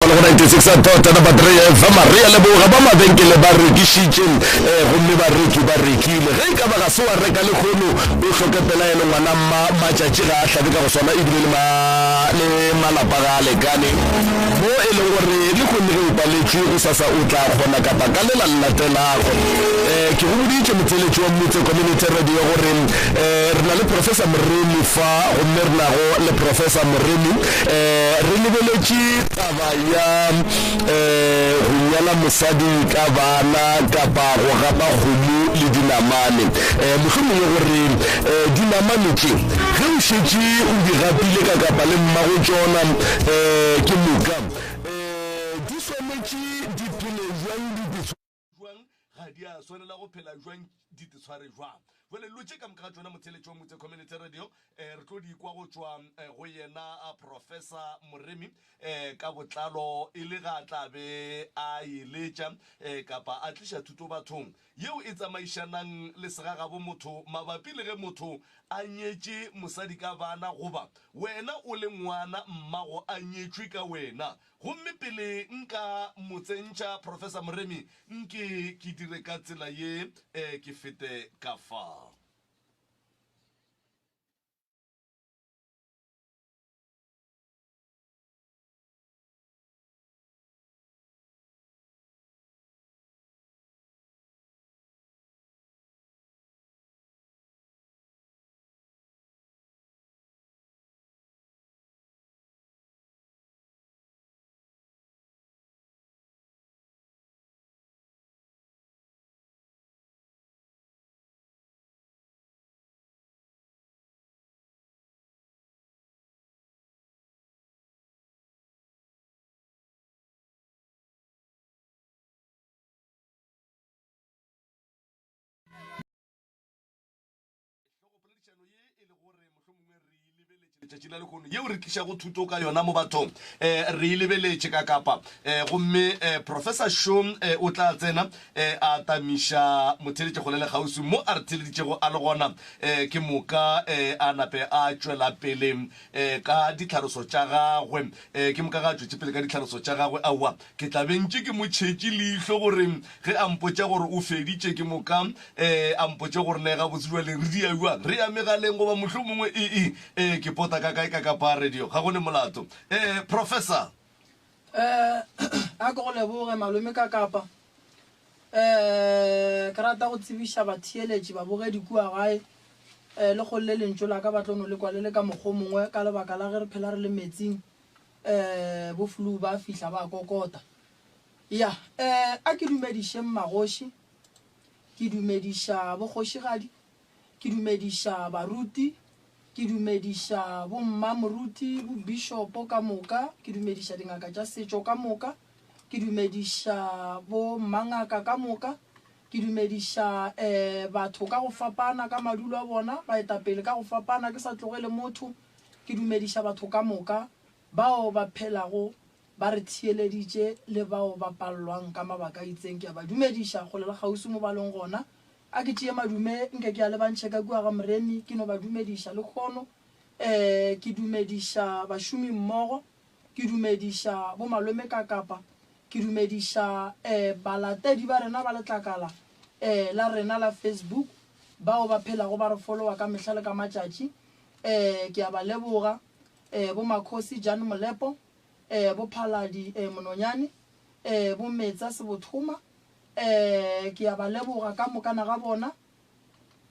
le go 96 tota na battery fa Maria le boga ba mabenkele ba rekishitse gomme ba rekile ge ka ba ga se wa reka le khono o hloke pela ene ngwana matšatši ga a hlabe ka go swana ebile le malapa ga a lekane mo e leng gore le kgonne ge o paletše go sasa o tla kgona kapa ka lela latelago ke go boditše motheletši wa Mmutse Community Radio gore re na le Professor Moremi fa gomme re nago le Professor Moremi re lebeletše taba ya go nyala mosadi ka bana kapa go gapa kgomo le dinamane mohlomongwe gore dinamane tše ge o šetše o di gapile ka kapa le mmago tšona ke moka di swanetše di phele jwang ga di a swanela go phela jwang di tshware jwang Well, look at Kamkatona Mutelecho Mute Community Radio, Rtodi Kwagochwa, Hoyena, Professor Moremi, Kabotlalo, Iliga Tabe, Ailecha, Kapa, Atlisha Tutobatum. You it's a Maishanang, Lesragabo Moto, Mabapile Moto, Anyechi, Musadika Vana Ruba, Wena Ulemwana, Mao Anyetrika Wena. Humipile Nka Mutencha, Professor Moremi, Nki Kidirekatila ye, Kifite Kafa. Ye re tlisha go thuto ka yona mo bathong re lebeletse ka kapa gomme Professor Shom o tla tsena a tamisha motheletše go le gausu mo artileditše go a le gona ke moka a nape a tšwela pele ka ditlhaloso tša gagwe ke moka ga tšwetše pele ka ditlhaloso tša gagwe aua ke tla bentše ke motšhetše leihlo gore ge a mpotša gore o feditše ke moka a mpotše gore ne ga botsediwa le re diawa re amegaleng goba mohlomongwe ke pota ka kae ka kapa radio ga gone molato Professor a go leboge malome ka kapa ka rata go tsebisha batheeletši ba bogedi kua gae le go le lentšo la ka batlono le kwa le ka mogomongwe ka lebaka la ge re phela re le metsing bo flu ba fihla ba kokota ya a ke dumediše mmagoši ke dumediša bokgošigadi ke dumediša baruti ke dumediša bo mmamoruti bo bishopo ka moka ke dumediša dingaka tša setšo ka moka ke dumediša bo mmangaka ka moka ke dumediša batho ka go fapana ka madulo a bona ba etapele ka go fapana ke sa tlogele motho ke dumediša batho ka moka bao ba phelago ba re thieleditše le bao ba pallwang ka mabaka a itseng ke a ba dumediša go le gausi mo baleng gona a ke tšee madume nke ke a lebantšhe ka kua ga Moremi ke no ba dumediša le kgono ke dumediša bašomi mmogo ke dumediša bo malome ka kapa ke dumediša balatedi ba rena ba letlakala la rena la Facebook bao ba phelago ba re followa ka mehla le ka matšatši ke a ba leboga bo Makhosi Jan Molepo bo Phaladi Mononyane bo Metsa Sebothoma ke a ba leboga ka mokana ga bona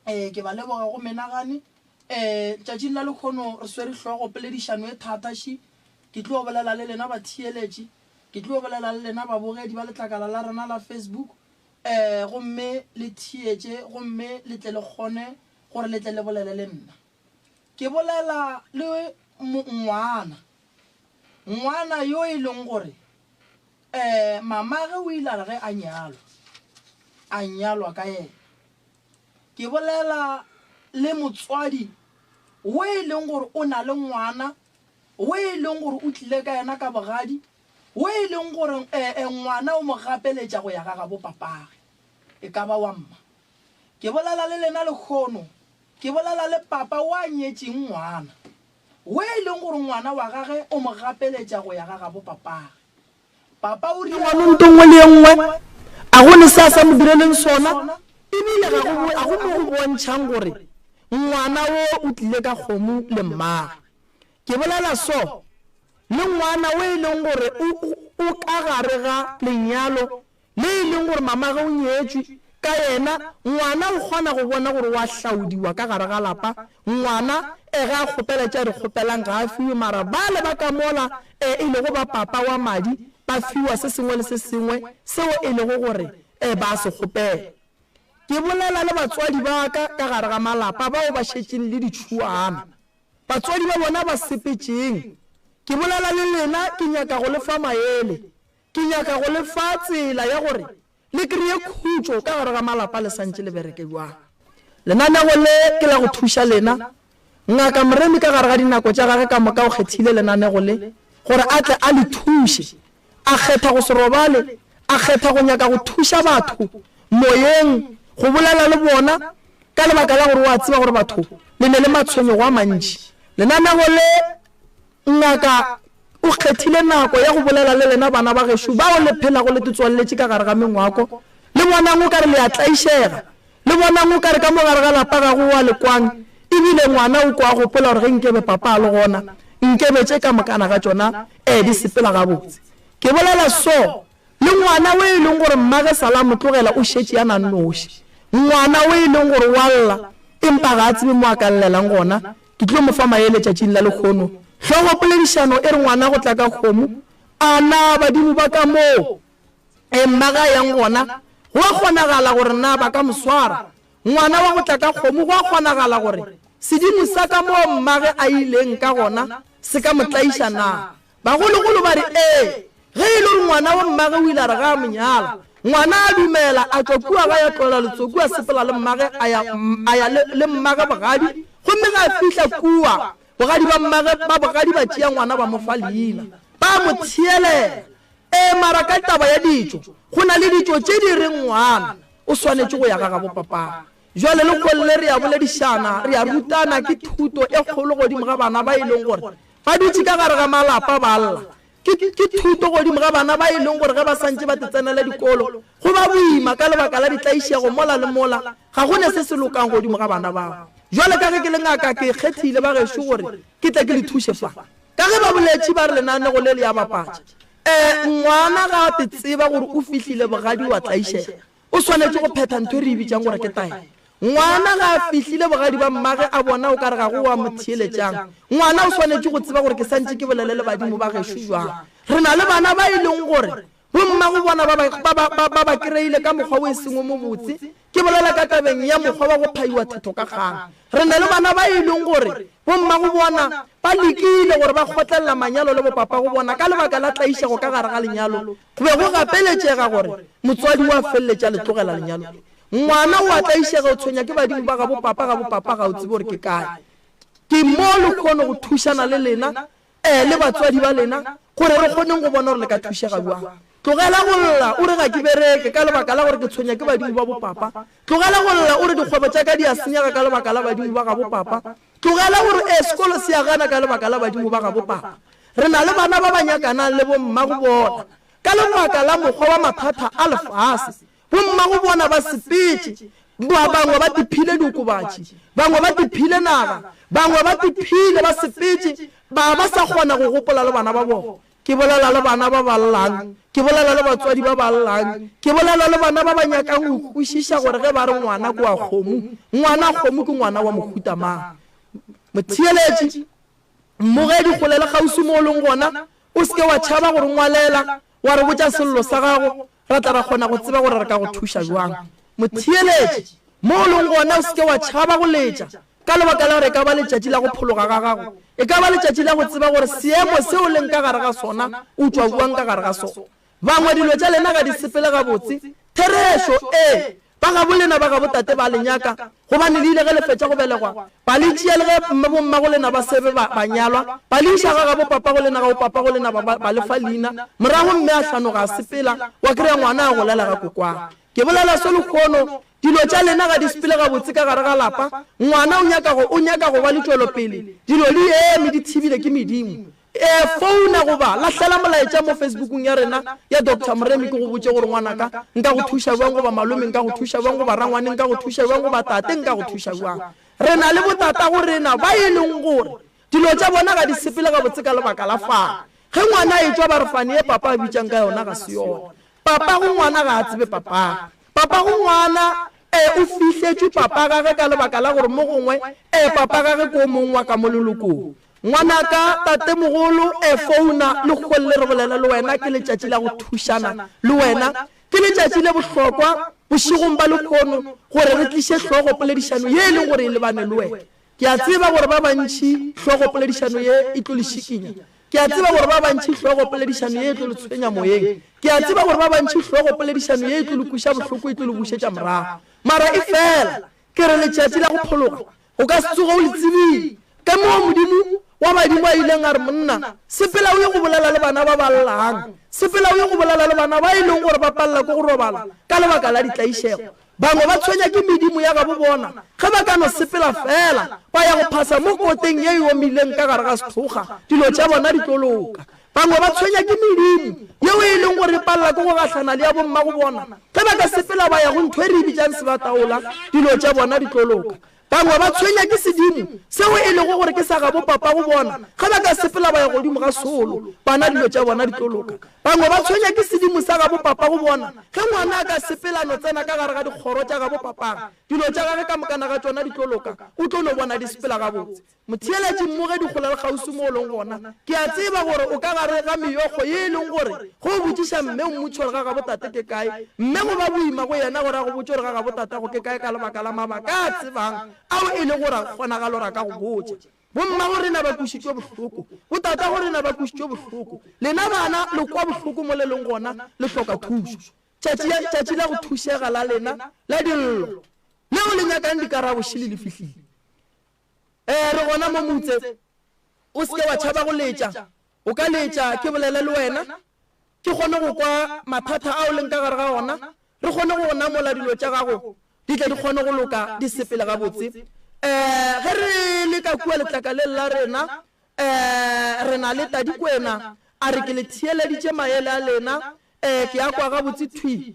ke ba leboga go menagane tšatšing la lekgono re swere hlogo poledišano e thataši ke tlo bolela le lena batheeletši ke tlo bolela le lena babogedi ba letlakala la rena la Facebook gomme le thietše gomme le tle le kgone gore le tle le bolele le nna ke bolela le ngwana yo e leng gore mamage o ile a ge a nyalwa ka yena ke bolela le motswadi o e leng gore o na le ngwana o e leng gore o tlile ka yena ka bogadi o e leng gore ngwana o mo gapeletša go ya ga bo papage e ka ba wa mma ke bolela le lena le kgono ke bolela le papa wa nyetšeng ngwana o e leng gore ngwana wa gage o mo gapeletša go ya ga bo papage papa o ri ngwana ntongwe le engwe a go ne sa mo direleng sona ebile ga go mo bontshang gore ngwana o tlile ka kgomo le mmaga ke bolela so le ngwana o leng gore o ka gare ga lenyalo le leng gore mamaga o nyetswe ka yena ngwana o kgona go bona gore wa hlaudiwa ka gare ga lapa ngwana ga kgopela tša re kgopelang ga a fiwe mara ba le ba ka mola e lego ba papa wa madi ba fiwa se sengwe le se sengwe seo e lego gore ba se kgopela ke bolela le batswadi ba ka gare ga malapa bao ba šetšeng le ditšhuana batswadi ba bona ba sepetšeng ke bolela le lena ke nyaka go lefa maele ke nyaka go lefa tsela ya gore le kreye khutšo ka gare ga malapa le santse le bereke jwang lenanego le ke la go thuša lena ngaka moremi ka gare ga dinako tša gage ka moka o kgethile lenanego le gore a tle a le thuše a kgetha go se robale a kgetha go nyaka go thuša batho moyeng go bolela le bona ka lebaka la gore wa tseba gore batho le ne le matshwenyego a mantši lenanego le ngaka o kgethile nako ya go bolela le lena bana ba gešo bao le phelago le tetswalletše ka gare ga mengwako le bonang o ka re le a tlaišega le bonang o ka re ka mo gare ga lapa ga go wa lekwang ebile ngwana o kwa gopola gore ge nkebe papa a le gona nkebe tše ka mokana ga tšona di sepela gabotse ke bolela so le ngwana o e leng gore mmage sala motlogela o šetše ya nannoši ngwana o e leng gore wa lla empa ga a tsebe mo a ka llelang gona ke tlo mo fa maele tšatšing la lekgono hlogo poledišano e re ngwana go tla ka kgomo a na badimo ba ka moo mmaga yang gona go a kgonagala gore na ba ka moswara ngwana wa go tla ka kgomo go a kgonagala gore sedimo sa ka moo mmage a ileng ka gona se ka motlaiša na bagologolo ba re ge e le gore ngwana wa mmage o ile a re ga a monyala ngwana a dumela a tswa kua ga ya tlola letsoku a sepela le mmage a ya le mmage bogadi gomme ga a fitlha kua bogadi ba mmage ba bogadi ba tšea ngwana ba mo fa leina ba mo thielela mara ka taba ya dijo go na le dijo tše di reng ngwana o swanetše go ya ga gabo papa jwale le kgolle re ya boledišana re ya rutana ke thuto e kgolo godimo ga bana ba e leng gore ba dutse ka gare ga malapa ba lla ke thuto godimo ga bana ba e leng gore ge ba santse ba tetsenela dikolo go ba boima ka lebaka la ditlaišego mola le mola ga go ne se se lokang godimo ga bana bao jwale ka ge ke le ngaka ke kgethile ba gešo gore ke tle ke le thuše fa ka ge ba boletše ba re lenanego le le ya bapatša ngwana ga a te tseba gore o fihlile bogadi wa tlaišega o swanetše go phetha ntho e re e bitsang gore ke tae ngwana ga a fihlile bogadi ba mmage a bona o ka re ga go wa motheeletšang ngwana o swanetše go tseba gore ke santse ke bolele le badimo ba gešo jwang re na le bana ba e leng gore bommago bona ba ba kry-ile ka mokgwa o e sengwe mo botse ke bolela ka tabeng ya mokgwa wa go phaiwa thetho ka kgang re na le bana ba e leng gore bommago bona ba lekile gore ba kgotlelela manyalo le bopapa go bona ka lebaka la tlaišego ka gare ga lenyalo go be go gapeletšega gore motswadi wa feleletša le tlogela lenyalo ngwana o a tlaišega o tshwenya ke badimo ba ga bopapa ga o tsebe gore ke kae ke mo le kgone go thušana le lena le batswadi ba lena gore re kgoneng go bona gore le ka thušega jwang tlogela go lla o re ga ke bereke ka lebaka la gore ke tshwenya ke badimo ba bopapa tlogela go lla o re dikgwebo tša ka di a senyega ka lebaka la badimo ba ga bopapa tlogela gore sekolo se ya gana ka lebaka la badimo ba ga bopapa re na le bana ba ba nyakanang le bomma go bona ka lebaka la mokgwa wa mathata a lefase bomma go bona ba sepetse bangwe ba tiphile diokobatši bangwe ba tiphile naga bangwe ba tiphile ba sepetse ba sa kgona go gopola le bana ba bona ke bolela le bana ba ba llang ke bolela le batswadi ba ba llang ke bolela le bana ba ba nyakang go kwešiša gore ge ba re ngwana ko a kgomo ngwana kgomo ke ngwana wa mohuta mang motheeletši mmogedi kgole le kgausi mo o leng gona o seke wa tšhaba gore ngwalela wa re botša sello sa gago ra tla ra kgona go tseba gore re ka go thuša jwang motheeletši mo o leng gona o seke wa tšhaba go letša ka lebaka la gore e ka ba letšatši la go phologa ga gago e ka ba letšatši la go tseba gore seemo se o leng ka gare ga sona o tšwa buang ka gare ga sona bangwe dilo tša lena ga di sepele gabotse therešo ba ga bolena ba ga botate ba lenyaka gobane le ile ge le fetša go belegwa ba le tšea le ge bomma go lena ba sebe ba nyalwa ba le iša ga bopapa go lena ga bopapa go lena ba lefa leina morago mme a hlano ga a sepela wa kry-a ngwana a golela ga kokwana ke bolela se lekgono dilo tša lena ga di sepele gabotse ka gare ga lapa ngwana o nyaka go ba letšwelopele dilo di eme di thibile ke medimo phone go ba la hlela molaetša mo Facebookung ya rena ya Dr. Mremi ke go botse gore ngwanaka nka go thusha bang go ba malome nka go thusha bang go ba rangwane nka go thusha bang go ba tate nka go thusha bang rena le botata go rena ba ileng gore dilo tša bona ga di sepele ga botse ka lebaka la fa ge ngwana e tswa ba re fane ye papa a bitsang ka yona ga se yona papa go ngwana ga a tsebe papa go ngwana o fihletswe papa ga ge ka lebaka la gore mo gongwe papa ga ge ko mongwa ka mo lelokong ngwana ka tate mogolo founa le go le re bolela le wena ke letšatši la go thušana le wena ke letšatši le bohlokwa bošigong ba lekgono gore re tliše hlogo poledišano ye e leng gore e lebane le wena ke a tseba gore ba bantši hlogo poledišano ye e tlo le šikinya ke a tseba gore ba bantši hlogo poledišano ye e tlo le tshwenya moyeng ke a tseba gore ba bantši hlogo poledišano ye e tlo le kuša bohloko e tlo le bušetša morago mara e fela ke re letšatši la go phologa o ka se tsoga o le tsebile ka moo modimo wa badimo a ileng a re monna sepela o ye go bolela le bana ba ba llang sepela o ye go bolela le bana ba ileng gore ba palela ko go robala ka lebaka la ditlaišego bangwe ba tshwenya ke medimo ya gabo bona ge ba ka no sepela fela ba ya go phasa mo koteng ye e omileng ka gare ga sethoga dilo tša bona di tloloka bangwe ba tshwenya ke medimo yeo e leng gore palela ko go gahlana le ya bomma go bona ge ba ka sepela ba ya go ntho e re bitsang sebataola dilo tša bona di tloloka bangwe ba tshwenya ke sedimo seo e lego gore ke sa gabo papa go bona ge ba ka sepela ba ya godimo ga solo bana dilo tša bona di tloloka bangwe ba tshwenya ke sedimo sa gabo papa go bona ge ngwana a ka sepelano tsena ka gare ga dikgoro tša gabo papang dilo tša gage ka mokana ga tšona di tloloka o tlo no bona di sepela gabotse motheeletši mmoge di gola le kgausi mo o leng gona ke a tseba gore o ka gare ga meyogo ye e leng gore go o botšiša mme o mmotšhore ga gabo tate ke kae mme go ba boima go yena gore a go botse gore ga gabo tatago ke kae ka lebaka la mabaka a tsebang ao e le gore kgonagalo ra ka go botse bomma go rena ba kušitšwe bohloko botata go rena ba kušitšwe bohloko lena bana le kwa bohloko mo le leng gona le hloka thušo tšatši la go thušega la lena la dillo leo le nyakang dikarabo šile le fihlile re gona mo motse o seke wa tšhaba go letša o ka letša ke bolele le wena ke kgone go kwa mathata ao leng ka gare ga ona re kgone go namola dilo tša gago di tle di kgone go loka di sepele gabotse ge re le ka kua letlakaleng la rena re na le Tadikwena a re ke le theeleditše maele a lena ke ya kwa gabotse thwi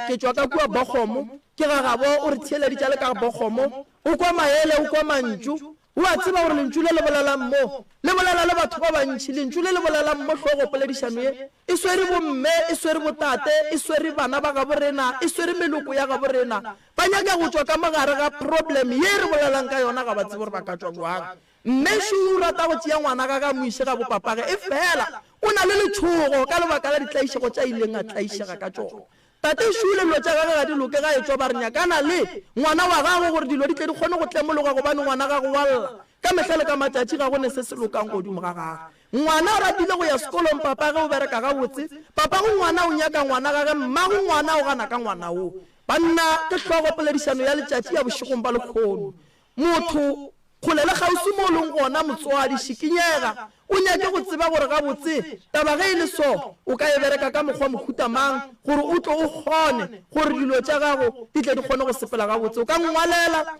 ke tšwa ka kua Bokgomo ke ga gabo o re theeleditša le ka Bokgomo o kwa maele o kwa mantšu o a tseba gore lentšu le le bolelang mo le bolela le batho ba bantšhi lentšu le le bolelang mo hlogo poledišano ye e swere bomme e swere botate e swere bana ba gabo rena e swere meloko ya gabo rena ba nyaka go tšwa ka mogare ga problem ye re bolelang ka yona ga ba tsebe gore ba ka tšwa jwang mme o rata go tšea ngwana ka moise ga bopapage e fela o na le letšhogo ka lebaka la ditlaišego tša ileng a tlaišega ka tšona tate šule dilo tša gage ga di loke ga e tswa ba re nyakana le ngwana wa gago gore dilo di tle di kgone go tlemologa gobane ngwana gago walla ka mehla le ka matšatši ga gone se se lokang godimo ga gage ngwana o ratile go ya sekolong papa ge o bereka gabotse papa go ngwana o nyaka ngwana gage mmago ngwana o gana ka ngwana o banna ke hlogo poledišano ya letšatši ya bošigong ba lekgono motho kgole le kgausi mo o leng gona motswadi šikinyega o nyake go tseba gore gabotse taba ge e le so o ka e bereka ka mokgwa mohutamang gore o tlo o kgone gore dilo tša gago di tle di kgone go sepela gabotse o ka ngwalela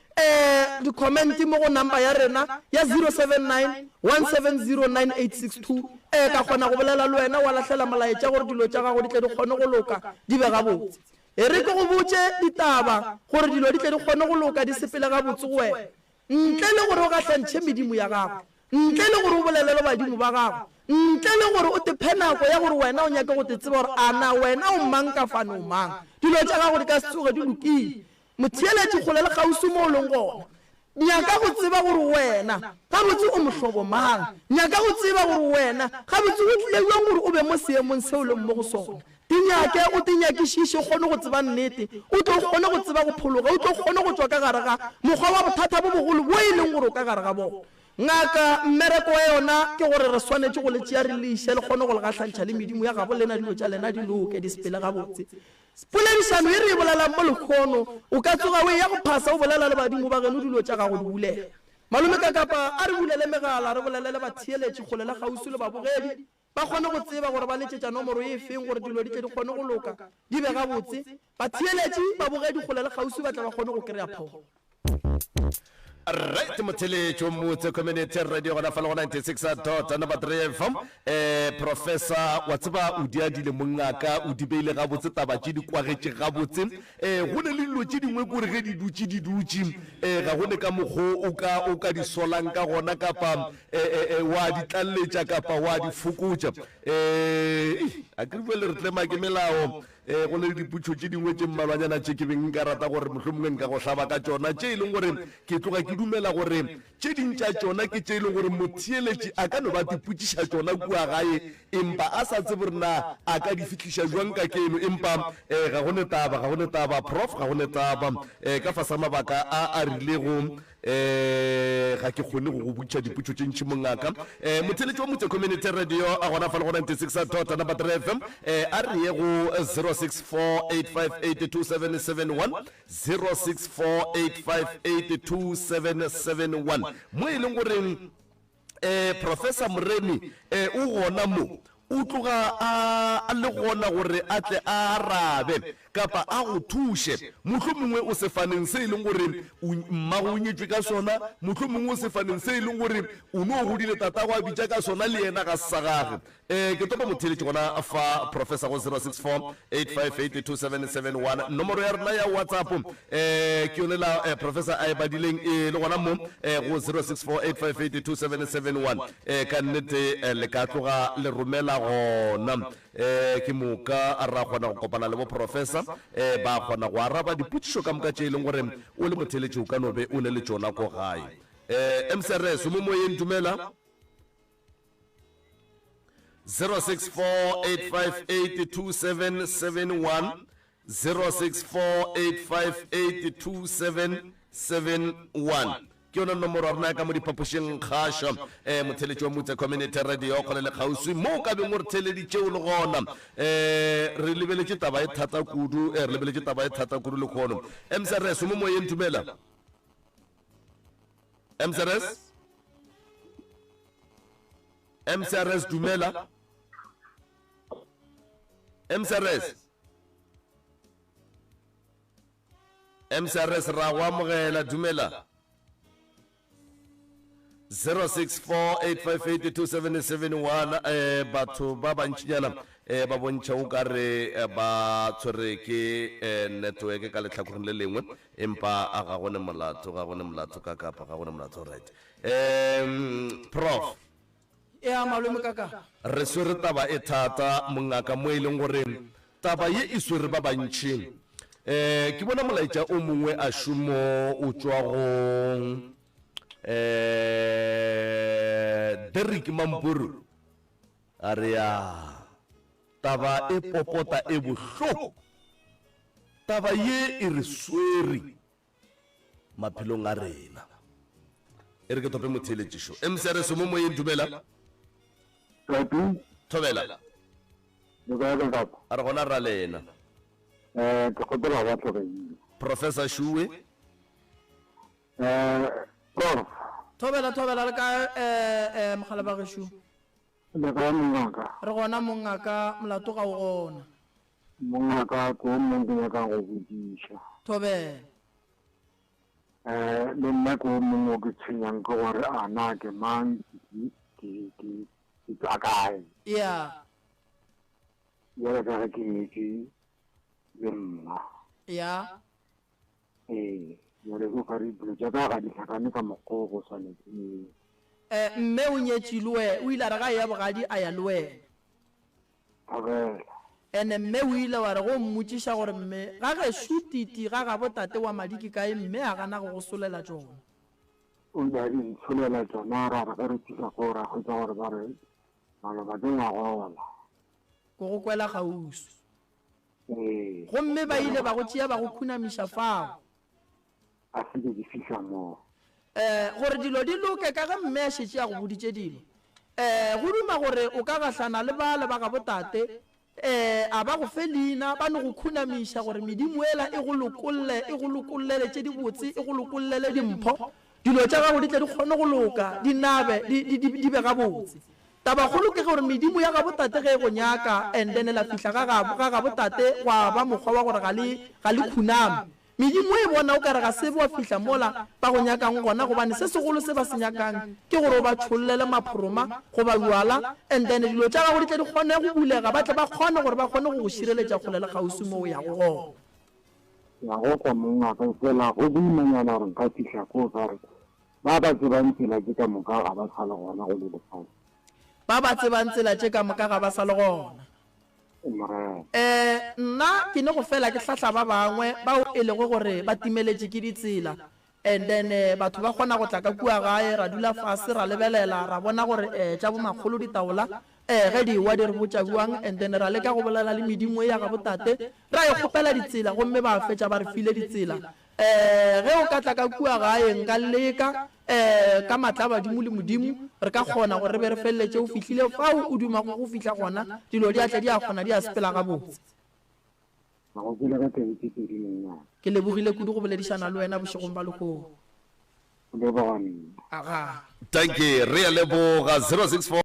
di-commenti mo go number ya rena ya 079 1709862 ka kgona go bolela le wena wa lahlela molaetša gore dilo tša gago di tle di kgone go loka di be gabotse e re ke go botse ditaba gore dilo di tle di kgone go loka di sepele gabotse go wena ntle le gore o gahlantšhe medimo ya gago ntle le gore o bolelele badimo ba gago ntle le gore o tephe nako ya gore wena o nyake go te tseba gore ana wena o mang ka fane o mang dilo tša gago di ka se tsoge di lokile motheeletši kgole le kgausi mo o leng gona nyaka go tseba gore wena gabotse o mohlobo mang nyaka go tseba gore wena gabotse o tlile jang gore o be mo seemong se o leng mo go sona dinyake o dinyakišiše o kgone go tseba nnete o tlo kgone go tseba go phologa o tlo kgone go tswa ka gare ga mokgwa wa bothata bo bogolo bo e leng gore o ka gare ga bona ngaka mmereko wa yona ke gore re swanetše go le tšea re leiše le kgone go le gahlantšha le medimo ya gabo lena dilo tša lena di loke di sepele gabotse poledišano e re e bolelang mo lekgono o ka tsoga o e ya go phasa o bolela le badimo ba geno dilo tša gago di bulela malome ka kapa a re bulele megala re bolelele batheeletši kgole le kgausi le babogedi ba kgone go tseba gore ba letšetša nomoro e feng gore dilo di tle di kgone go loka di be gabotse batheeletši babogedi kgole le kgausi ba tla ba kgone go kry-a pholo right motheletšo motse community radio gona fala go 96.3 FM professor wa tseba o diadile mongaka o di beile ga botse taba tše di kwagetse ga botse go ne le dilo tše dingwe kore ge di dutše ga gone ka mokgo o ka di solang ka gona kapa wa di tlalletša kapa wa di fokotša a ke bole re tlema ke melao go le diputšo tše dingwe tše mmalwanyana tše ke beng nka rata gore mohlomongwe nka go hlaba ka tšona tše e leng gore ke tloga ke dumela gore tše dintša tšona ke tše e leng gore motheeletši a ka no ba diputšiša tšona kua gae empa a sa tsebe rena a ka di fihliša jwang ka keno empa ga gone taba prof ga gone taba ka fasa mabaka a rilego ga ke kgone go go butša diputšo tše ntši mongaka motheeletši wa motse community radio a gona fala go 96.3 FM a re ye go 06485827771 06485827771 mo e leng goreng professor Moremi o gona mo o tloga a le gona gore a tle a arabe kapa a go thuše mohlomongwe o sefaneng se e leng gore mmago o nyetšwe ka sona mohlomongwe o sefaneng se e leng gore o no o godile tatago a bitša ka sona le yena ga se sa gage ke topa motheeletši gona fa professor go 06485827771 nomoro ya rena ya whatsapp ke yone la professor a e badileng le gona mo go 06485827771 ka nnete le ka tloga le romela gona ke moka a ra kgona go kopana le bo professor ba kgona go araba diputšišo ka moka tše e leng gore o le motheeletši o ka nobe o ne le tšona ko gae mcrs mo moyeng dumela 06485827771 06485827771 ke yona nomoro ya rena ka mo diphapošeng kgaša motheeletši wa motse community radio kgone le kgauswi mo ka beng o re theeleditšeo le gona re lebeletše taba e thata kudu le kgono mcrs mo moyeng dumela mcrs dumela mcrs ra go amogela dumela 06485827771 batho ba bantšinyana ba bontšha o ka re ba tshwere ke network ka letlhakoreng le lengwe empa ga gone molato ka kapa ga gone molato right prof malome kaka re swere taba e thata mongaka mo e leng gore taba ye e swere ba bantšhi ke bona molaetša o mongwe a šomo o tšwa go Derrick Mampuru a re ya taba e popota e bohloko taba ye e re swere maphelong a rena e re ke tope motheeletšišo mcrs mo moyeng dumela thobela a re gona ra lena ke kgopela ba tlhogeile professor Shuwe thobela le ka mogala ba geshu le ka mongaka re gona mongaka molato ga o gona mongaka ko mongwe ka go budiša thobela le nna ko mongwe ke tshwenyang ke gore ana ke mang ke tla kae ya ya ka ke le nna ya yore go ka re bula ga di tlhakane ka mokgo go tshwanetse mme o nyetše le o ile a re ga ya bogadi a ya le wena ene mme o ile wa re go mmotšiša gore mme ga gešo titi ga ga botate wa madi ke kae mme a gana go go solela tšona o ile a di solela tšona ra re ge re thusa ko ra kgwetsa gore ba re maloba ke ngagola ko go kwela gausu gomme ba ile ba go tšea ba go khunamiša fao a se di fihla mo gore dilo di loke ka ga mme a šetše ya go boditše dilo go duma gore o ka gahlana le bale ba ga botate a ba go fe leina ba no go khunamiša gore medimo ela e go lokollele tše di botse e go lokollele dimpho dilo tša gago di tle di kgone go loka di nabe di be ga botse taba go loke gore medimo ya ga botate ge e go nyaka and then la fihla ga ga botate wa ba mokgwa wa gore ga le khuname medimo e bona o ka re ga se bo fihla mola ba go nyakang gona gobane se segolo se ba se nyakang ke gore o ba tshollele maphoroma go ba lwala and then dilo tša gago di tle di kgone go bulega ba tle ba kgone gore ba kgone go go šireletša kgole le kgausi mo o ya go ya go kwa mongaka fela go boimanyana gore nka fihla ko gare ba ba tsebang tsela ke ka moka ga ba sale gona go le lefase ba ba tsebang tsela tše ka moka ga ba sa le gona nna ke ne go fela ke tlhahla ba bangwe bao e lego gore ba timeletše ke ditsela and then batho ba kgona go tla ka kua gae ra dula fase ra lebelela ra bona gore tša bomakgolo ditaola ge di wa di re botša buang and then ra leka go bolela le medimo ya ga botate ra e kgopela ditsela gomme ba fetša ba re file ditsela ge o ka tla ka kua gae nka leka ka matla badimo le modimo re ka kgona gore re be re feleletse o fihlile fao o duma go fihla gona dilo di atle di a kgona di a sepela ga botse ke lebogile kudu go boledišana le wena bošegong ba lekgogo le bone aga thank you re a leboga 064